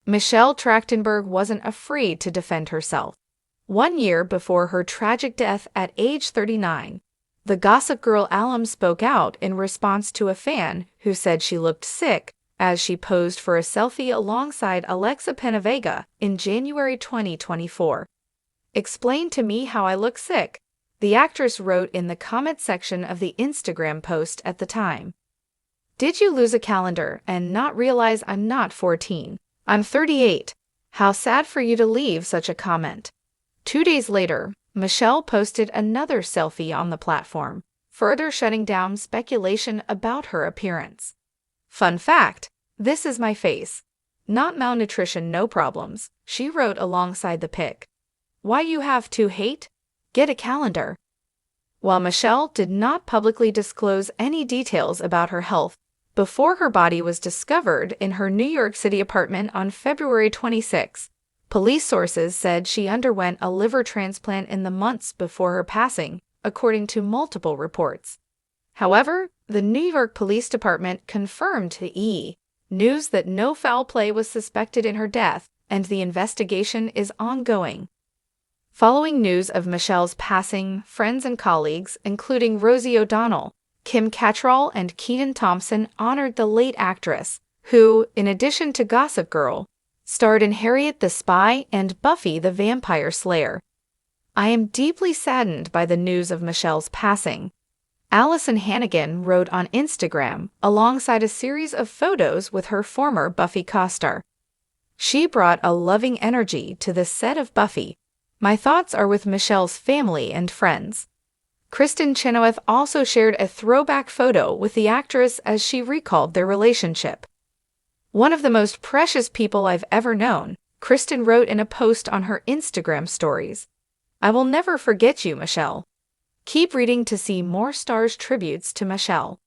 Michelle Trachtenberg wasn't afraid to defend herself. 1 year before her tragic death at age 39, the Gossip Girl alum spoke out in response to a fan who said she looked sick as she posed for a selfie alongside Alexa Penavega in January 2024. "Explain to me how I look sick," the actress wrote in the comment section of the Instagram post at the time. "Did you lose a calendar and not realize I'm not 14? I'm 38. How sad for you to leave such a comment." 2 days later, Michelle posted another selfie on the platform, further shutting down speculation about her appearance. "Fun fact, this is my face. Not malnutrition, no problems," she wrote alongside the pic. "Why you have to hate? Get a calendar." While Michelle did not publicly disclose any details about her health before her body was discovered in her New York City apartment on February 26, police sources said she underwent a liver transplant in the months before her passing, according to multiple reports. However, the New York Police Department confirmed to E! News that no foul play was suspected in her death, and the investigation is ongoing. Following news of Michelle's passing, friends and colleagues, including Rosie O'Donnell, Kim Cattrall, and Kenan Thompson, honored the late actress, who, in addition to Gossip Girl, starred in Harriet the Spy and Buffy the Vampire Slayer. "I am deeply saddened by the news of Michelle's passing," Allison Hannigan wrote on Instagram alongside a series of photos with her former Buffy co-star. "She brought a loving energy to the set of Buffy. My thoughts are with Michelle's family and friends." Kristen Chenoweth also shared a throwback photo with the actress as she recalled their relationship. "One of the most precious people I've ever known," Kristen wrote in a post on her Instagram stories. "I will never forget you, Michelle." Keep reading to see more stars' tributes to Michelle.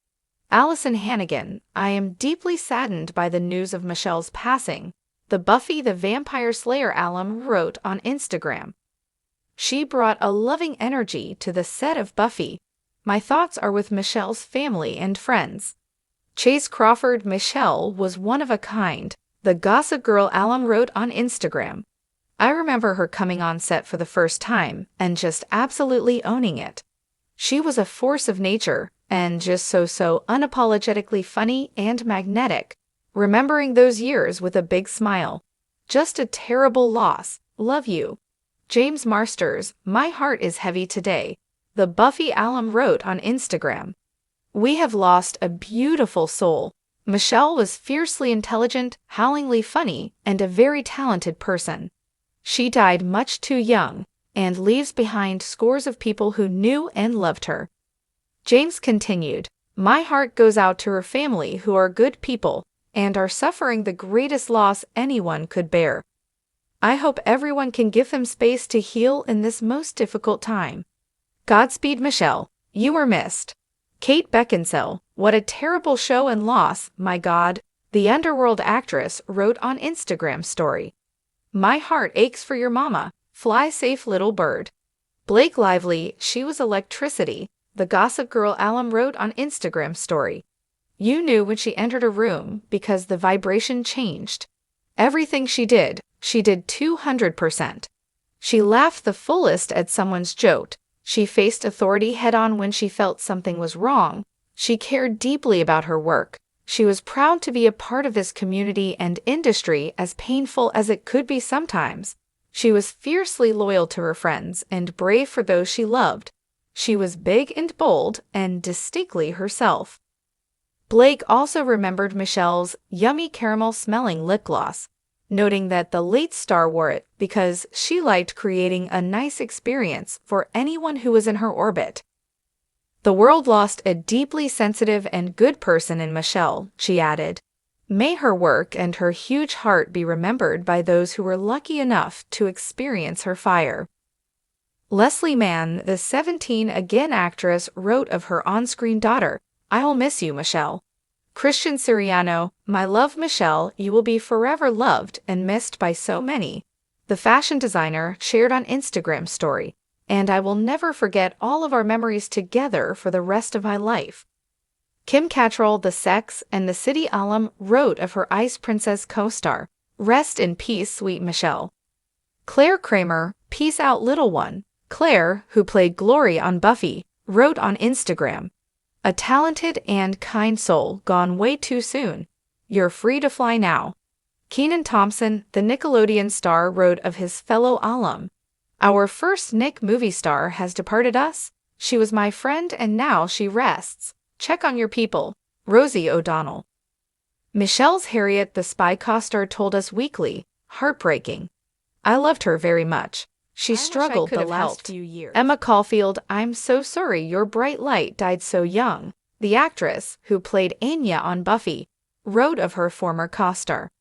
Allison Hannigan, "I am deeply saddened by the news of Michelle's passing," the Buffy the Vampire Slayer alum wrote on Instagram. "She brought a loving energy to the set of Buffy. My thoughts are with Michelle's family and friends." Chase Crawford, "Michelle was one of a kind," the Gossip Girl alum wrote on Instagram. "I remember her coming on set for the first time and just absolutely owning it. She was a force of nature and just so unapologetically funny and magnetic, remembering those years with a big smile. Just a terrible loss. Love you." James Marsters, "My heart is heavy today," the Buffy alum wrote on Instagram. "We have lost a beautiful soul. Michelle was fiercely intelligent, howlingly funny, and a very talented person. She died much too young and leaves behind scores of people who knew and loved her." James continued, "My heart goes out to her family, who are good people and are suffering the greatest loss anyone could bear. I hope everyone can give them space to heal in this most difficult time. Godspeed, Michelle. You are missed." Kate Beckinsale, "What a terrible show and loss, my God," the Underworld actress wrote on Instagram story. "My heart aches for your mama. Fly safe, little bird." Blake Lively, "She was electricity," the Gossip Girl alum wrote on Instagram story. "You knew when she entered a room because the vibration changed. Everything she did 200%. She laughed the fullest at someone's joke. She faced authority head-on when she felt something was wrong. She cared deeply about her work. She was proud to be a part of this community and industry, as painful as it could be sometimes. She was fiercely loyal to her friends and brave for those she loved. She was big and bold and distinctly herself." Blake also remembered Michelle's yummy caramel-smelling lip gloss, noting that the late star wore it because she liked creating a nice experience for anyone who was in her orbit. "The world lost a deeply sensitive and good person in Michelle," she added. "May her work and her huge heart be remembered by those who were lucky enough to experience her fire." Leslie Mann, the 17 Again actress, wrote of her on-screen daughter, "I'll miss you, Michelle." Christian Siriano, "My love, Michelle, you will be forever loved and missed by so many," the fashion designer shared on Instagram story. "And I will never forget all of our memories together for the rest of my life." Kim Cattrall, the Sex and the City alum, wrote of her Ice Princess co-star, Rest in peace, sweet Michelle. Claire Kramer, peace out, little one. Claire, who played Glory on Buffy, wrote on Instagram, "A talented and kind soul gone way too soon. You're free to fly now." Kenan Thompson, the Nickelodeon star, wrote of his fellow alum, "Our first Nick movie star has departed us. She was my friend and now she rests. Check on your people." Rosie O'Donnell. Michelle's Harriet the Spy co-star told Us Weekly, "Heartbreaking. I loved her very much. She struggled the last few years." Emma Caulfield, "I'm so sorry your bright light died so young." The actress, who played Anya on Buffy, wrote of her former co-star,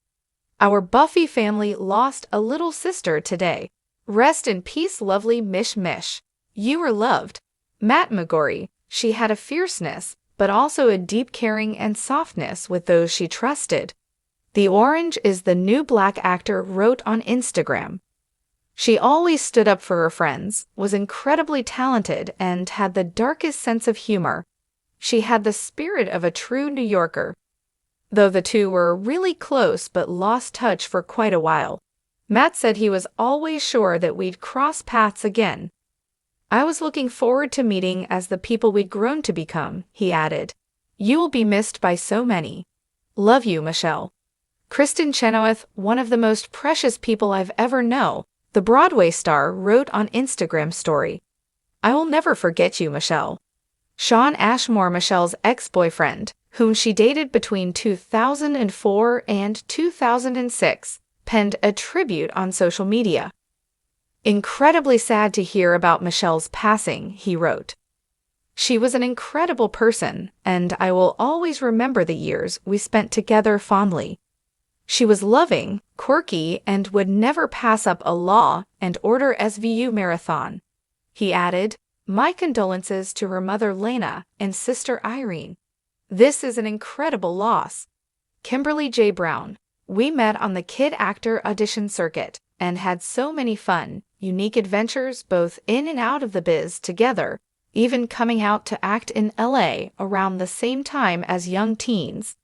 "Our Buffy family lost a little sister today. Rest in peace, lovely Mish Mish. You were loved." Matt McGorry, "She had a fierceness, but also a deep caring and softness with those she trusted." The Orange is the New Black actor wrote on Instagram, "She always stood up for her friends, was incredibly talented, and had the darkest sense of humor. She had the spirit of a true New Yorker." Though the two were really close but lost touch for quite a while, Matt said he was always sure that we'd cross paths again. "I was looking forward to meeting as the people we'd grown to become," he added. "You will be missed by so many. Love you, Michelle." Kristen Chenoweth, "One of the most precious people I've ever known," the Broadway star wrote on Instagram story, "I will never forget you, Michelle." Shawn Ashmore, Michelle's ex-boyfriend, whom she dated between 2004 and 2006, penned a tribute on social media. "Incredibly sad to hear about Michelle's passing," he wrote. "She was an incredible person, and I will always remember the years we spent together fondly. She was loving, quirky, and would never pass up a Law and Order SVU marathon." He added, "My condolences to her mother Lena and sister Irene. This is an incredible loss." Kimberly J. Brown, "We met on the kid actor audition circuit and had so many fun, unique adventures both in and out of the biz together, even coming out to act in LA around the same time as young teens."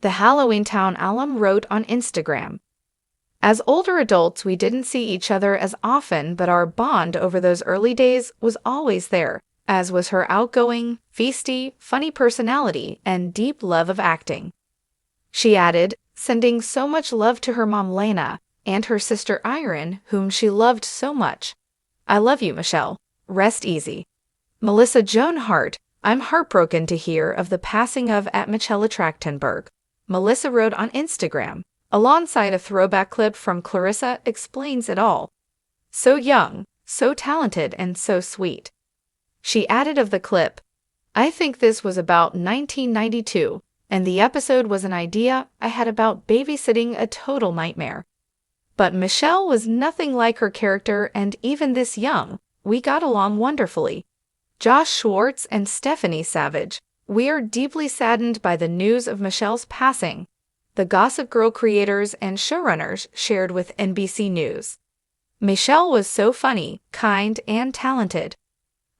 The Halloween Town alum wrote on Instagram, "As older adults, we didn't see each other as often, but our bond over those early days was always there, as was her outgoing, feisty, funny personality and deep love of acting." She added, sending so much love to her mom Lena and her sister Irene, whom she loved so much. "I love you, Michelle. Rest easy." Melissa Joan Hart, "I'm heartbroken to hear of the passing of Michelle Trachtenberg." Melissa wrote on Instagram, alongside a throwback clip from Clarissa Explains It All, "So young, so talented, and so sweet." She added of the clip, "I think this was about 1992, and the episode was an idea I had about babysitting a total nightmare. But Michelle was nothing like her character, and even this young, we got along wonderfully." Josh Schwartz and Stephanie Savage, "We are deeply saddened by the news of Michelle's passing," the Gossip Girl creators and showrunners shared with NBC News. "Michelle was so funny, kind, and talented.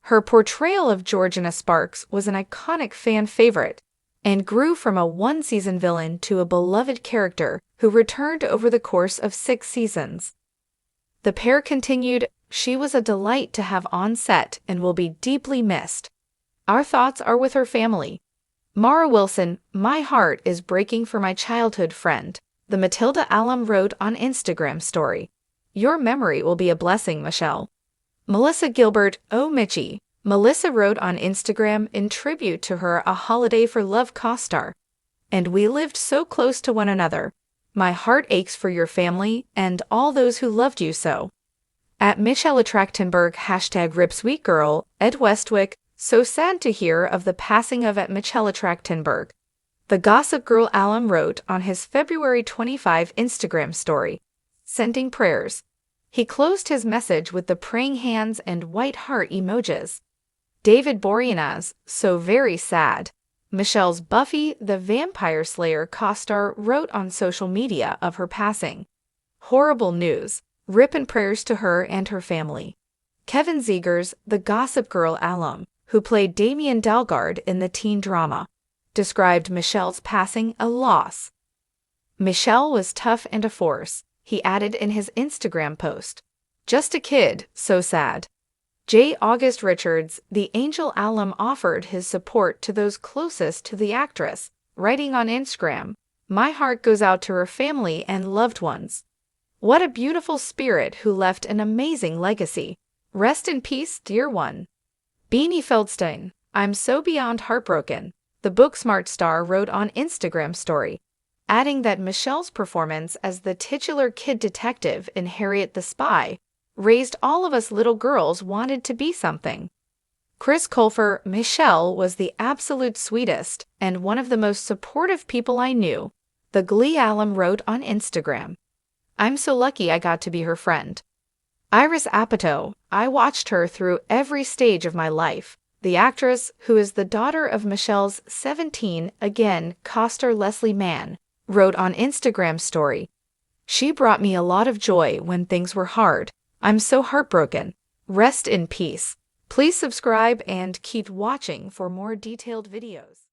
Her portrayal of Georgina Sparks was an iconic fan favorite and grew from a one-season villain to a beloved character who returned over the course of 6 seasons." The pair continued, "She was a delight to have on set and will be deeply missed. Our thoughts are with her family." Mara Wilson, "My heart is breaking for my childhood friend," the Matilda alum wrote on Instagram story. "Your memory will be a blessing, Michelle." Melissa Gilbert, "Oh Mitchie," Melissa wrote on Instagram in tribute to her A Holiday for Love co-star, "And we lived so close to one another. My heart aches for your family and all those who loved you so." At Michelle Trachtenberg, #RipSweetGirl, Ed Westwick, "So sad to hear of the passing of Michelle Trachtenberg." The Gossip Girl alum wrote on his February 25 Instagram story, sending prayers. He closed his message with the praying hands and white heart emojis. David Boreanaz, "So very sad." Michelle's Buffy the Vampire Slayer co-star wrote on social media of her passing, "Horrible news. Rip and prayers to her and her family." Kevin Zegers, the Gossip Girl alum, who played Damien Dalgard in the teen drama, described Michelle's passing a loss. Michelle was tough and a force, he added in his Instagram post. Just a kid, so sad. J. August Richards, the Angel alum, offered his support to those closest to the actress, writing on Instagram, "My heart goes out to her family and loved ones. What a beautiful spirit who left an amazing legacy. Rest in peace, dear one." Beanie Feldstein, "I'm so beyond heartbroken," the Booksmart star wrote on Instagram story, adding that Michelle's performance as the titular kid detective in Harriet the Spy raised all of us little girls wanted to be something. Chris Colfer, "Michelle was the absolute sweetest and one of the most supportive people I knew," the Glee alum wrote on Instagram. "I'm so lucky I got to be her friend." Iris Apatow, "I watched her through every stage of my life." The actress, who is the daughter of Michelle's 17 again co-star Leslie Mann, wrote on Instagram story, "She brought me a lot of joy when things were hard. I'm so heartbroken. Rest in peace." Please subscribe and keep watching for more detailed videos.